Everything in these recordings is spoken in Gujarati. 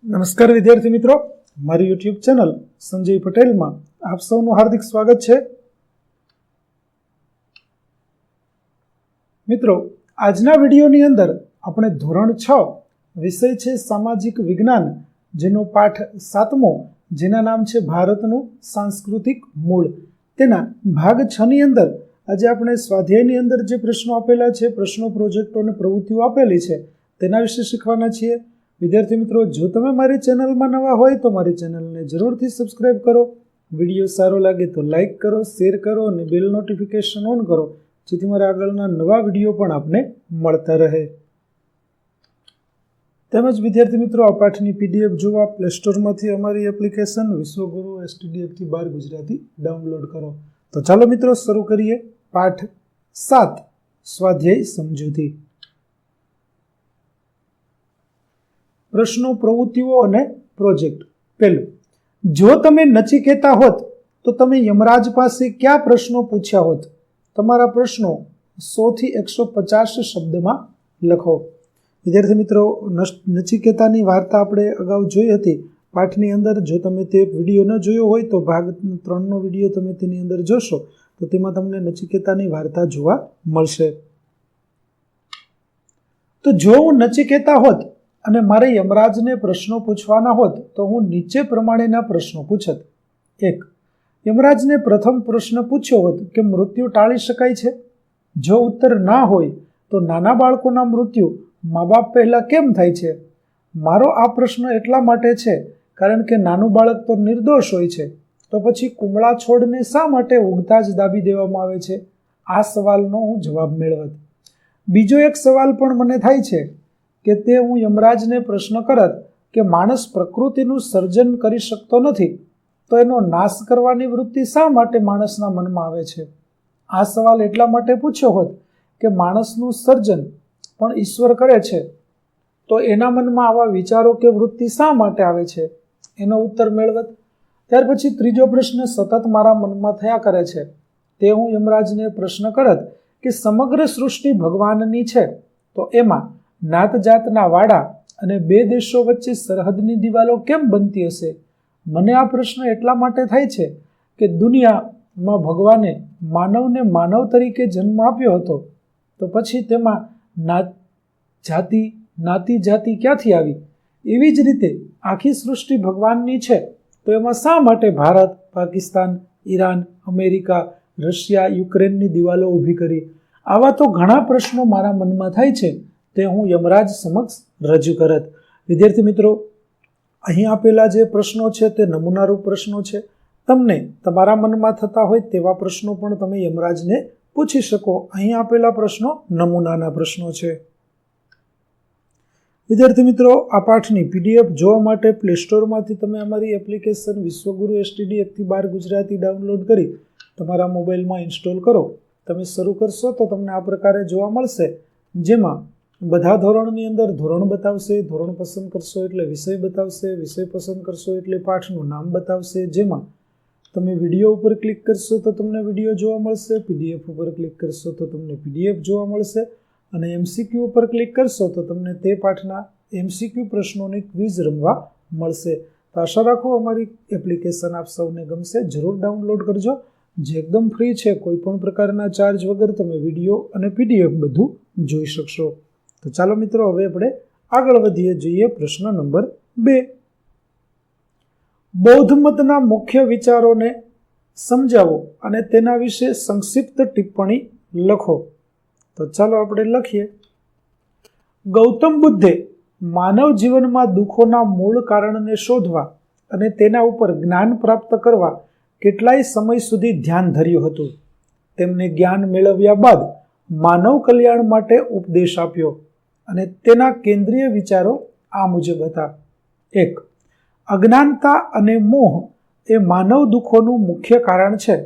નમસ્કાર વિદ્યાર્થી મિત્રો, મારી યુટ્યુબ ચેનલ સંજય પટેલમાં આપ સૌનું હાર્દિક સ્વાગત છે. મિત્રો, આજના વિડીયોની અંદર આપણે ધોરણ 6 વિષય છે સામાજિક વિજ્ઞાન, જેનો પાઠ 7મો, જેના નામ છે ભારતનું સાંસ્કૃતિક મૂળ, તેના ભાગ 6 ની અંદર આજે આપણે સ્વાધ્યાયની અંદર જે પ્રશ્નો આપેલા છે, પ્રશ્નો, પ્રોજેક્ટો અને પ્રવૃત્તિઓ આપેલી છે, તેના વિશે શીખવાના છીએ. વિદ્યાર્થી મિત્રો, જો તમે મારી ચેનલમાં નવા હોય તો મારી ચેનલને જરૂરથી સબસ્ક્રાઇબ કરો. વિડીયો સારો લાગે તો લાઇક કરો, શેર કરો અને બેલ નોટિફિકેશન ઓન કરો, જેથી મારા આગળના નવા વિડીયો પણ આપને મળતા રહે. તેમજ વિદ્યાર્થી મિત્રો, આ પાઠની પીડીએફ જોવા પ્લે સ્ટોરમાંથી અમારી એપ્લિકેશન વિશ્વગુરુ STDFથી 12 ગુજરાતી ડાઉનલોડ કરો. તો ચાલો મિત્રો, શરૂ કરીએ પાઠ 7 સ્વાધ્યાય સમજૂતી. પ્રશ્નો, પ્રવૃત્તિઓ અને પ્રોજેક્ટ. પહેલું, જો તમે નચિકેતા હોત તો તમે યમરાજ પાસે કયા પ્રશ્નો પૂછ્યા હોત? તમારા પ્રશ્નો 100 થી 150 શબ્દમાં લખો. વિદ્યાર્થી મિત્રો, નચિકેતાની વાર્તા આપણે અગાઉ જોઈ હતી પાઠની અંદર. જો તમે તે વિડીયો ન જોયો હોય તો ભાગ 3નો વિડીયો તમે તેની અંદર જોશો તો તેમાં તમને નચિકેતાની વાર્તા જોવા મળશે. તો જો હું નચિકેતા હોત અને મારે યમરાજને પ્રશ્નો પૂછવાના હોત તો હું નીચે પ્રમાણેના પ્રશ્નો પૂછત. 1. યમરાજને પ્રથમ પ્રશ્ન પૂછ્યો હોત કે મૃત્યુ ટાળી શકાય છે? જો ઉત્તર ના હોય તો નાના બાળકોના મૃત્યુ મા બાપ પહેલા કેમ થાય છે? મારો આ પ્રશ્ન એટલા માટે છે કારણ કે નાનું બાળક તો નિર્દોષ હોય છે, તો પછી કુમળા છોડને શા માટે ઉગતા જ દાબી દેવામાં આવે છે? આ સવાલનો હું જવાબ મેળવત. બીજો એક સવાલ પણ મને થાય છે કે તે હું યમરાજને પ્રશ્ન કરત કે માણસ પ્રકૃતિનું સર્જન કરી શકતો નથી, તો એનો નાશ કરવાની વૃત્તિ શા માટે માણસના મનમાં આવે છે? આ સવાલ એટલા માટે પૂછ્યો હોત કે માણસનું સર્જન પણ ઈશ્વર કરે છે, તો એના મનમાં આવા વિચારો કે વૃત્તિ શા માટે આવે છે? એનો ઉત્તર મેળવત. ત્યાર પછી ત્રીજો પ્રશ્ન સતત મારા મનમાં થયા કરે છે. તે હું યમરાજને પ્રશ્ન કરત કે સમગ્ર સૃષ્ટિ ભગવાનની છે, તો એમાં નાત જાતના વાડા અને બે દેશો વચ્ચે સરહદની દિવાલો કેમ બનતી હશે? મને આ પ્રશ્ન એટલા માટે થાય છે કે દુનિયામાં ભગવાને માનવને માનવ તરીકે જન્મ આપ્યો હતો, તો પછી તેમાં નાતી જાતિ ક્યાંથી આવી? એવી જ રીતે આખી સૃષ્ટિ ભગવાનની છે, તો એમાં શા માટે Bharat, Pakistan, Iran, America, Russia, યુક્રેનની દિવાલો ઊભી કરી? આવા તો ઘણા પ્રશ્નો મારા મનમાં થાય છે, તે હું યમરાજ સમક્ષ રજૂ કરત. વિદ્યાર્થી મિત્રો, અહીં આપેલા જે પ્રશ્નો છે તે નમૂનારૂપ પ્રશ્નો છે. તમને તમારા મનમાં થતા હોય તેવા પ્રશ્નો પણ તમે યમરાજને પૂછી શકો. અહીં આપેલા પ્રશ્નો નમૂનાના પ્રશ્નો છે. વિદ્યાર્થી મિત્રો, આ પાઠની પીડીએફ જોવા માટે પ્લે સ્ટોરમાંથી તમે અમારી એપ્લિકેશન વિશ્વગુરુ STDFથી 12 ગુજરાતી ડાઉનલોડ કરી તમારા મોબાઈલમાં ઇન્સ્ટોલ કરો. તમે શરૂ કરશો તો તમને આ પ્રકારે જોવા મળશે, જેમાં બધા ધોરણની અંદર ધોરણ બતાવશે, ધોરણ પસંદ કરશો એટલે વિષય બતાવશે, વિષય પસંદ કરશો એટલે પાઠનું નામ બતાવશે. જેમાં તમે વિડીયો ઉપર ક્લિક કરશો તો તમને વિડીયો જોવા મળશે, પીડીએફ ઉપર ક્લિક કરશો તો તમને પીડીએફ જોવા મળશે, અને MCQ ઉપર ક્લિક કરશો તો તમને તે પાઠના MCQ પ્રશ્નોની ક્વિઝ રમવા મળશે. તો આશા રાખું અમારી એપ્લિકેશન આપ સૌને ગમશે. જરૂર ડાઉનલોડ કરજો, જે એકદમ ફ્રી છે. કોઈ પણ પ્રકારના ચાર્જ વગર તમે વિડીયો અને PDF બધું જોઈ શકશો. તો ચાલો મિત્રો, હવે આપણે આગળ વધીએ. જોઈએ પ્રશ્ન નંબર 2. બૌદ્ધ મતના મુખ્ય વિચારોને સમજાવો અને તેના વિશે સંક્ષિપ્ત ટિપ્પણી લખો. તો ચાલો આપણે લખીએ. ગૌતમ બુદ્ધે માનવ જીવનમાં દુઃખોના મૂળ કારણને શોધવા અને તેના ઉપર જ્ઞાન પ્રાપ્ત કરવા કેટલાય સમય સુધી ધ્યાન ધર્યું હતું. તેમને જ્ઞાન મેળવ્યા બાદ માનવ કલ્યાણ માટે ઉપદેશ આપ્યો, અને તેના કેન્દ્રીય વિચારો આ મુજબ હતા. 1. અજ્ઞાનતા અને મોહ એ માનવ દુઃખોનું મુખ્ય કારણ છે,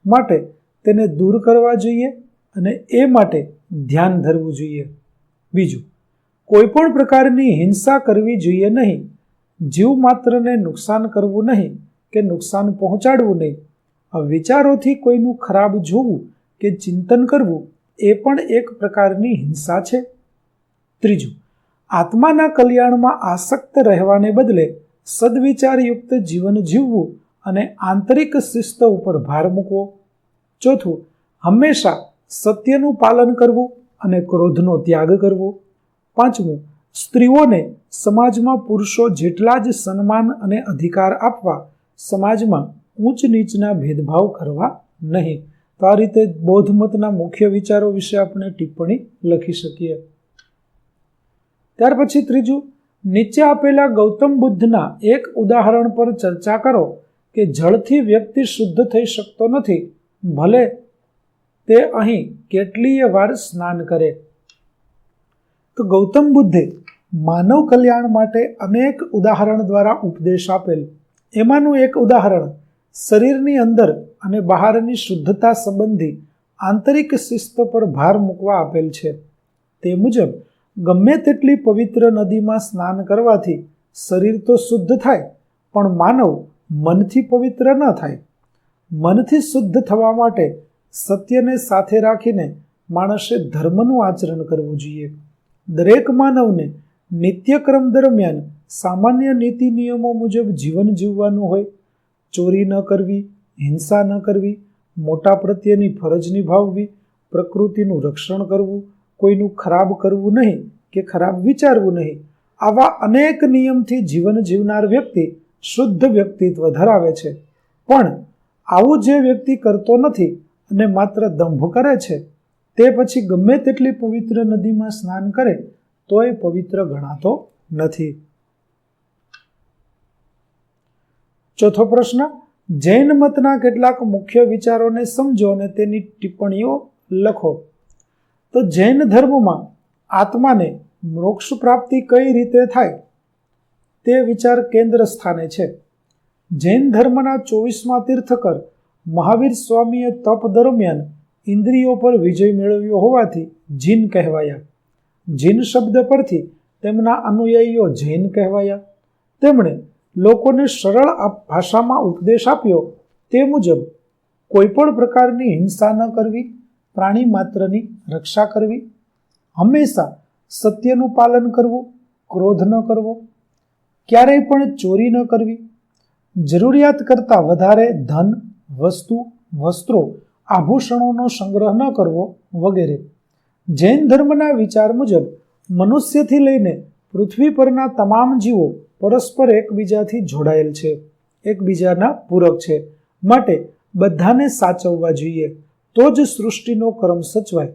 માટે તેને દૂર કરવા જોઈએ અને એ માટે ધ્યાન ધરવું જોઈએ. 2. કોઈ પણ પ્રકારની હિંસા કરવી જોઈએ નહીં. જીવ માત્રને નુકસાન કરવું નહીં કે નુકસાન પહોંચાડવું નહીં. આ વિચારોથી કોઈનું ખરાબ જોવું કે ચિંતન કરવું એ પણ એક પ્રકારની હિંસા છે. 3. આત્માના કલ્યાણમાં આસક્ત રહેવાને બદલે સદવિચારયુક્ત જીવન જીવવું અને આંતરિક શિસ્ત ઉપર ભાર મૂકવો. ચોથું, હંમેશા સત્યનું પાલન કરવું અને ક્રોધનો ત્યાગ કરવો. પાંચમું, સ્ત્રીઓને સમાજમાં પુરુષો જેટલા જ સન્માન અને અધિકાર આપવા, સમાજમાં ઊંચ નીચના ભેદભાવ કરવા નહીં. તો આ રીતે બૌદ્ધ મતના મુખ્ય વિચારો વિશે આપણે ટિપ્પણી લખી શકીએ. ત્યાર પછી ત્રીજું, નીચે આપેલા ગૌતમ બુદ્ધના એક ઉદાહરણ પર ચર્ચા કરો કે જળથી વ્યક્તિ શુદ્ધ થઈ શકતો નથી, ભલે તે અહીં કેટલીય વાર સ્નાન કરે. તો ગૌતમ બુદ્ધે માનવ કલ્યાણ માટે અનેક ઉદાહરણ દ્વારા ઉપદેશ આપેલ. એમાંનું એક ઉદાહરણ શરીરની અંદર અને બહારની શુદ્ધતા સંબંધી આંતરિક શિસ્ત પર ભાર મૂકવા આપેલ છે. તે મુજબ ગમે તેટલી પવિત્ર નદીમાં સ્નાન કરવાથી શરીર તો શુદ્ધ થાય, પણ માનવ મનથી પવિત્ર ન થાય. મનથી શુદ્ધ થવા માટે સત્યને સાથે રાખીને માણસે ધર્મનું આચરણ કરવું જોઈએ. દરેક માનવને નિત્યક્રમ દરમિયાન સામાન્ય નીતિ નિયમો મુજબ જીવન જીવવાનું હોય. ચોરી ન કરવી, હિંસા ન કરવી, મોટા પ્રત્યેની ફરજ નિભાવવી, પ્રકૃતિનું રક્ષણ કરવું, કોઈનું ખરાબ કરવું નહીં કે ખરાબ વિચારવું નહીં. આવા અનેક નિયમથી જીવન જીવનાર વ્યક્તિ શુદ્ધ વ્યક્તિત્વ ધરાવે છે. પણ આવું જે વ્યક્તિ કરતો નથી અને માત્ર દંભ કરે છે, તે પછી ગમે તેટલી પવિત્ર નદીમાં સ્નાન કરે તોય પવિત્ર ગણાતો નથી. ચોથો પ્રશ્ન, જૈન મતના કેટલાક મુખ્ય વિચારોને સમજો અને તેની ટિપ્પણીઓ લખો. તો જૈન ધર્મમાં આત્માને મોક્ષ પ્રાપ્તિ કઈ રીતે થાય તે વિચાર કેન્દ્ર સ્થાને છે. જૈન ધર્મના 24મા તીર્થકર મહાવીર સ્વામીએ તપ દરમિયાન ઇન્દ્રિયો પર વિજય મેળવ્યો હોવાથી જીન કહેવાયા. જીન શબ્દ પરથી તેમના અનુયાયીઓ જૈન કહેવાયા. તેમણે લોકોને સરળ ભાષામાં ઉપદેશ આપ્યો તે મુજબ કોઈ પણ પ્રકારની હિંસા ન કરવી, પ્રાણી માત્રની રક્ષા કરવી, હંમેશા સત્યનું પાલન કરવું, ક્રોધ ન કરવો, ક્યારેય પણ ચોરી ન કરવી, જરૂરિયાત કરતાં વધારે ધન, વસ્તુ, વસ્ત્રો, આભૂષણોનો સંગ્રહ ન કરવો વગેરે. જૈન ધર્મના વિચાર મુજબ મનુષ્યથી લઈને પૃથ્વી પરના તમામ જીવો પરસ્પર એકબીજાથી જોડાયેલ છે, એકબીજાના પૂરક છે. માટે બધાને સાચવવા જોઈએ, તો જ સૃષ્ટિનો ક્રમ સચવાય.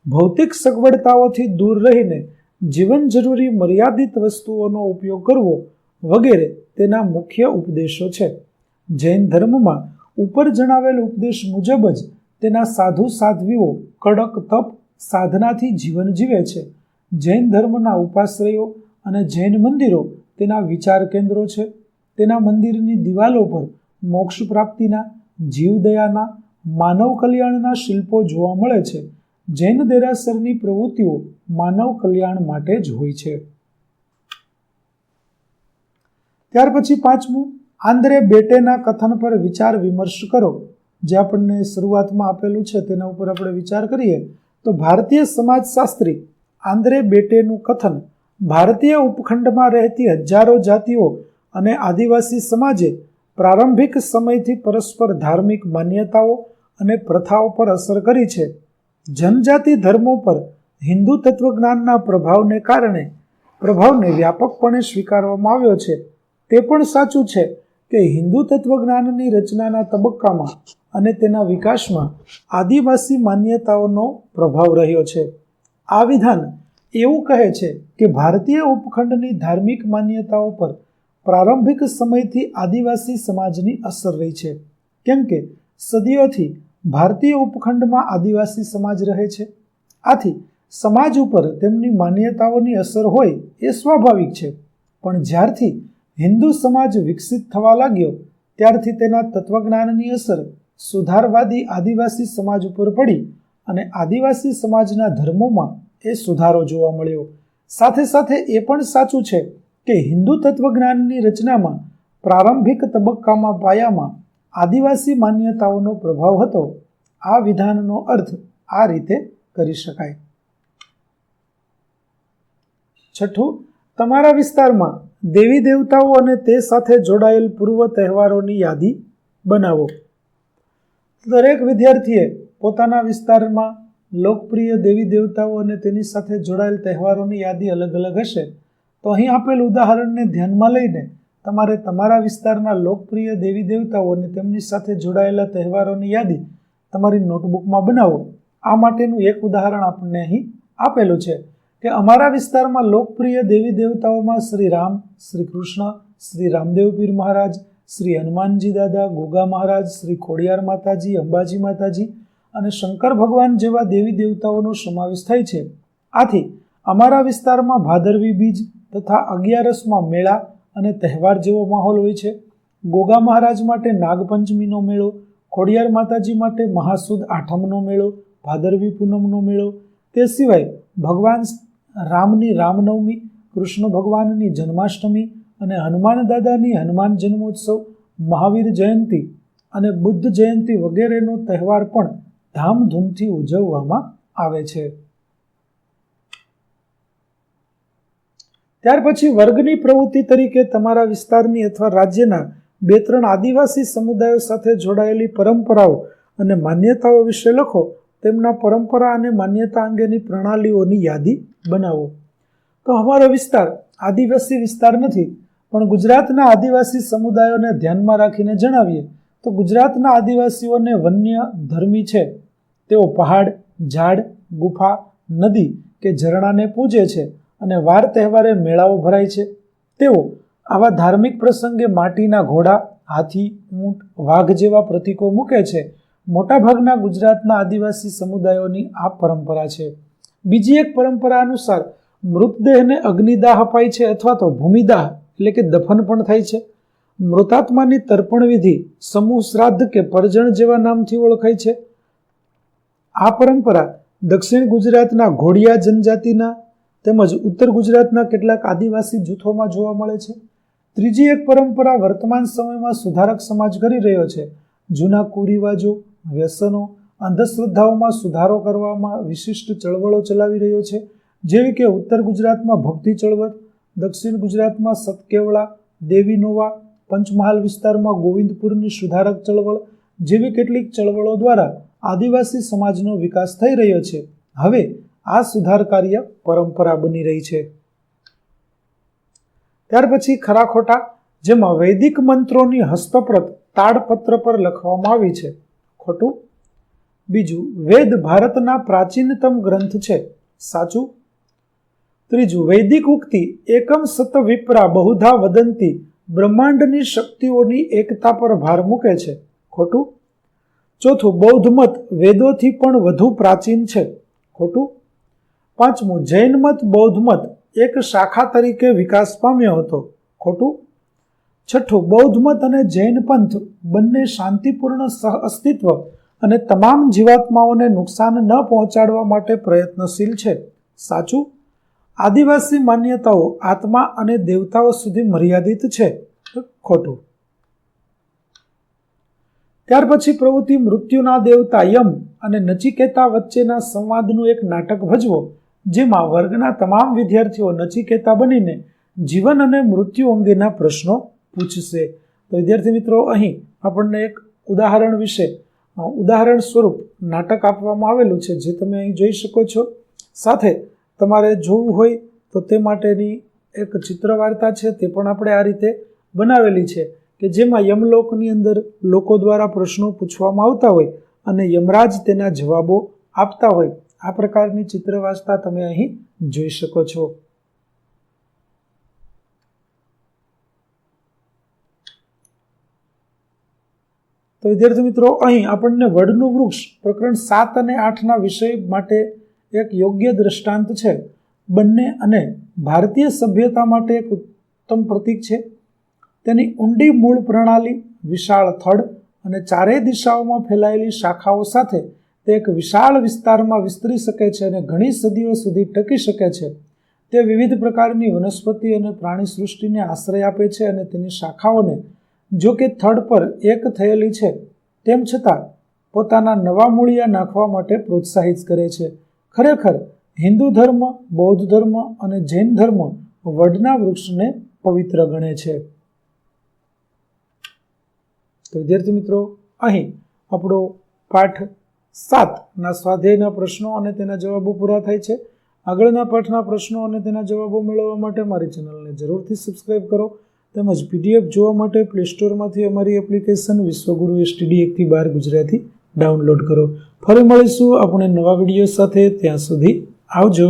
ભૌતિક સગવડતાઓથી દૂર રહીને જીવન જરૂરી મર્યાદિત વસ્તુઓનો ઉપયોગ કરવો વગેરે તેના મુખ્ય ઉપદેશો છે. જૈન ધર્મમાં ઉપર જણાવેલ ઉપદેશ મુજબ જ તેના સાધુ સાધ્વીઓ કડક તપ સાધનાથી જીવન જીવે છે. જૈન ધર્મના ઉપાશ્રયો અને જૈન મંદિરો તેના વિચાર કેન્દ્રો છે. તેના મંદિરની દિવાલો પર મોક્ષ પ્રાપ્તિના, જીવદયાના, માનવ કલ્યાણના શિલ્પો જોવા મળે છે. જૈન દેરાસરની પ્રવૃત્તિઓ માનવ કલ્યાણ માટે જ હોય છે. ત્યાર પછી પાંચમું, આંદ્રે બેટેના કથન પર વિચાર વિમર્શ કરો. જે આપણને શરૂઆતમાં આપેલું છે તેના ઉપર આપણે વિચાર કરીએ તો ભારતીય સમાજશાસ્ત્રી આંદ્રે બેટેનું કથન ભારતીય ઉપખંડમાં રહેતી હજારો જાતિઓ અને આદિવાસી સમાજે પ્રારંભિક સમયથી પરસ્પર ધાર્મિક માન્યતાઓ અને પ્રથાઓ પર અસર કરી છે. જનજાતિ ધર્મો પર હિન્દુ તત્વજ્ઞાનના પ્રભાવને વ્યાપકપણે સ્વીકારવામાં આવ્યો છે. તે પણ સાચું છે કે હિન્દુ તત્વજ્ઞાનની રચનાના તબક્કામાં અને તેના વિકાસમાં આદિવાસી માન્યતાઓનો પ્રભાવ રહ્યો છે. આ વિધાન એવું કહે છે કે ભારતીય ઉપખંડની ધાર્મિક માન્યતાઓ પર પ્રારંભિક સમયથી આદિવાસી સમાજની અસર રહી છે, કેમ કે સદીઓથી ભારતીય ઉપખંડમાં આદિવાસી સમાજ રહે છે. આથી સમાજ ઉપર તેમની માન્યતાઓની અસર હોય એ સ્વાભાવિક છે. પણ જ્યારથી હિન્દુ સમાજ વિકસિત થવા લાગ્યો ત્યારથી તેના તત્વજ્ઞાનની અસર સુધારવાદી આદિવાસી સમાજ ઉપર પડી અને આદિવાસી સમાજના ધર્મોમાં એ સુધારો જોવા મળ્યો. સાથે સાથે એ પણ સાચું છે કે હિન્દુ તત્વજ્ઞાનની રચનામાં પ્રારંભિક તબક્કામાં પાયામાં આદિવાસી માન્યતાઓનો પ્રભાવ હતો. આ વિધાનનો અર્થ આ રીતે કરી શકાય. છઠ્ઠું, તમારા વિસ્તારમાં દેવી દેવતાઓ અને તે સાથે જોડાયેલ પૂર્વ તહેવારોની યાદી બનાવો. દરેક વિદ્યાર્થીએ પોતાના વિસ્તારમાં લોકપ્રિય દેવી દેવતાઓ અને તેની સાથે જોડાયેલ તહેવારોની યાદી અલગ અલગ હશે. તો અહીં આપેલ ઉદાહરણને ધ્યાનમાં લઈને તમારે તમારા વિસ્તારના લોકપ્રિય દેવી દેવતાઓ અને તેમની સાથે જોડાયેલા તહેવારોની યાદી તમારી નોટબુકમાં બનાવો. આ માટેનું એક ઉદાહરણ આપણને અહીં આપેલું છે કે અમારા વિસ્તારમાં લોકપ્રિય દેવી દેવતાઓમાં શ્રી રામ, શ્રી કૃષ્ણ, શ્રી રામદેવ પીર મહારાજ, શ્રી હનુમાનજી દાદા, ગોગા મહારાજ, શ્રી ખોડિયાર માતાજી, અંબાજી માતાજી અને શંકર ભગવાન જેવા દેવી દેવતાઓનો સમાવેશ થાય છે. આથી અમારા વિસ્તારમાં ભાદરવી બીજ તથા 11સમાં મેળા અને તહેવાર જેવો માહોલ હોય છે. ગોગા મહારાજ માટે નાગપંચમીનો મેળો, ખોડિયાર માતાજી માટે મહાસુદ આઠમનો મેળો, ભાદરવી પૂનમનો મેળો, તે સિવાય ભગવાન રામની રામનવમી, કૃષ્ણ ભગવાનની જન્માષ્ટમી અને હનુમાન દાદાની હનુમાન જન્મોત્સવ, મહાવીર જયંતિ અને બુદ્ધ જયંતિ વગેરેનો તહેવાર પણ ધામધૂમથી ઉજવવામાં આવે છે. ત્યાર પછી વર્ગની પ્રવૃત્તિ તરીકે તમારા વિસ્તારની અથવા રાજ્યના 2-3 આદિવાસી સમુદાયો સાથે જોડાયેલી પરંપરાઓ અને માન્યતાઓ વિશે લખો. તેમના પરંપરા અને માન્યતા અંગેની પ્રણાલીઓની યાદી બનાવો. તો અમારો વિસ્તાર આદિવાસી વિસ્તાર નથી, પણ ગુજરાતના આદિવાસી સમુદાયોને ધ્યાનમાં રાખીને જણાવીએ તો ગુજરાતના આદિવાસીઓને વન્ય ધર્મી છે. તેઓ પહાડ, ઝાડ, ગુફા, નદી કે ઝરણાને પૂજે છે અને વાર તહેવારે મેળાઓ ભરાય છે. તેઓ આવા ધાર્મિક પ્રસંગે માટીના ઘોડા, હાથી, ઊંટ, વાઘ જેવા પ્રતીકો મૂકે છે. મોટાભાગના ગુજરાતના આદિવાસી સમુદાયોની આ પરંપરા છે. બીજી એક પરંપરા અનુસાર મૃતદેહને અગ્નિદાહ અપાય છે અથવા તો ભૂમિદાહ એટલે કે દફન પણ થાય છે. મૃતાત્માની તર્પણ વિધિ સમૂહ શ્રાદ્ધ કે પરજણ જેવા નામથી ઓળખાય છે. આ પરંપરા દક્ષિણ ગુજરાતના ઘોડિયા જનજાતિના તેમજ ઉત્તર ગુજરાતના કેટલાક આદિવાસી જૂથોમાં જોવા મળે છે. ત્રીજી એક પરંપરા વર્તમાન સમયમાં સુધારક સમાજ કરી રહ્યો છે. જૂના કુરિવાજો, વ્યસનો, અંધશ્રદ્ધાઓમાં સુધારો કરવામાં વિશિષ્ટ ચળવળો ચલાવી રહ્યો છે, જેવી કે ઉત્તર ગુજરાતમાં ભક્તિ ચળવળ, દક્ષિણ ગુજરાતમાં સતકેવળા, દેવી નોવા, પંચમહાલ વિસ્તારમાં ગોવિંદપુરની સુધારક ચળવળ જેવી કેટલીક ચળવળો દ્વારા આદિવાસી સમાજનો વિકાસ થઈ રહ્યો છે. હવે આ સુધાર કાર્ય પરંપરા બની રહી છે. ત્યાર પછી ખરા ખોટા, જેમાં વૈદિક મંત્રોની હસ્તપ્રત તાડપત્ર પર લખવામાં આવી છે. ખોટું. બીજું, વેદ ભારતના પ્રાચીનતમ ગ્રંથ છે. સાચું. ત્રીજું, વૈદિક ઉક્તિ એકમ સત વિપ્રા બહુધા વદંતી બ્રહ્માંડની શક્તિઓની એકતા પર ભાર મૂકે છે. ખોટું. ચોથું, બૌદ્ધ મત વેદોથી પણ વધુ પ્રાચીન છે. ખોટું. પાંચમું, જૈન મત બૌદ્ધ મત એક શાખા તરીકે વિકાસ પામ્યો હતો. ખોટું. છઠ્ઠું, બૌદ્ધ મત અને જૈન પંથ બંને શાંતિપૂર્ણ સહઅસ્તિત્વ અને તમામ જીવાત્માઓને નુકસાન ન પહોંચાડવા માટે પ્રયત્નશીલ છે. સાચું. આદિવાસી માન્યતાઓ આત્મા અને દેવતાઓ સુધી મર્યાદિત છે. ખોટું. ત્યાર પછી પ્રવૃત્તિ મૃત્યુના દેવતા યમ અને નચિકેતા વચ્ચેના સંવાદનું એક નાટક ભજવો, જેમાં વર્ગના તમામ વિદ્યાર્થીઓ નચિકેતા બનીને જીવન અને મૃત્યુ અંગેના પ્રશ્નો પૂછશે. તો વિદ્યાર્થી મિત્રો, અહીં આપણને એક ઉદાહરણ વિશે ઉદાહરણ સ્વરૂપ નાટક આપવામાં આવેલું છે, જે તમે અહીં જોઈ શકો છો. સાથે તમારે જોવું હોય તો તે માટેની એક ચિત્ર વાર્તા છે, તે પણ આપણે આ રીતે બનાવેલી છે કે જેમાં યમલોકની અંદર લોકો દ્વારા પ્રશ્નો પૂછવામાં આવતા હોય અને યમરાજ તેના જવાબો આપતા હોય. આ પ્રકારની ચિત્ર વાર્તા તમે અહીં જોઈ શકો છો. તો વિદ્યાર્થી મિત્રો, અહીં આપણને વડનું વૃક્ષ પ્રકરણ 7 અને 8ના વિષય માટે એક યોગ્ય દ્રષ્ટાંત છે. બંને અને ભારતીય સભ્યતા માટે એક ઉત્તમ પ્રતીક છે. તેની ઊંડી મૂળ પ્રણાલી, વિશાળ થડ અને ચારેય દિશાઓમાં ફેલાયેલી શાખાઓ સાથે તે એક વિશાળ વિસ્તારમાં વિસ્તરી શકે છે અને ઘણી સદીઓ સુધી ટકી શકે છે. તે વિવિધ પ્રકારની વનસ્પતિ અને પ્રાણી સૃષ્ટિને આશ્રય આપે છે અને તેની શાખાઓને જો કે થડ પર એક થયેલી છે, તેમ છતાં પોતાના નવા મૂળિયા નાખવા માટે પ્રોત્સાહિત કરે છે. ખરેખર હિન્દુ ધર્મ, બૌદ્ધ ધર્મ અને જૈન ધર્મ વડના વૃક્ષને પવિત્ર ગણે છે? તો વિદ્યાર્થી મિત્રો, અહીં આપણો પાઠ 7ના સ્વાધ્યાયના પ્રશ્નો અને તેના જવાબો પૂરા થાય છે. આગળના પાઠના પ્રશ્નો અને તેના જવાબો મેળવવા માટે મારી ચેનલને જરૂરથી સબસ્ક્રાઇબ કરો તેમજ PDF જોવા માટે પ્લે સ્ટોરમાંથી અમારી એપ્લિકેશન વિશ્વગુરુ STD 1-12 ગુજરાતી ડાઉનલોડ કરો. ફરી મળીશું આપણે નવા વિડીયો સાથે. ત્યાં સુધી આવજો.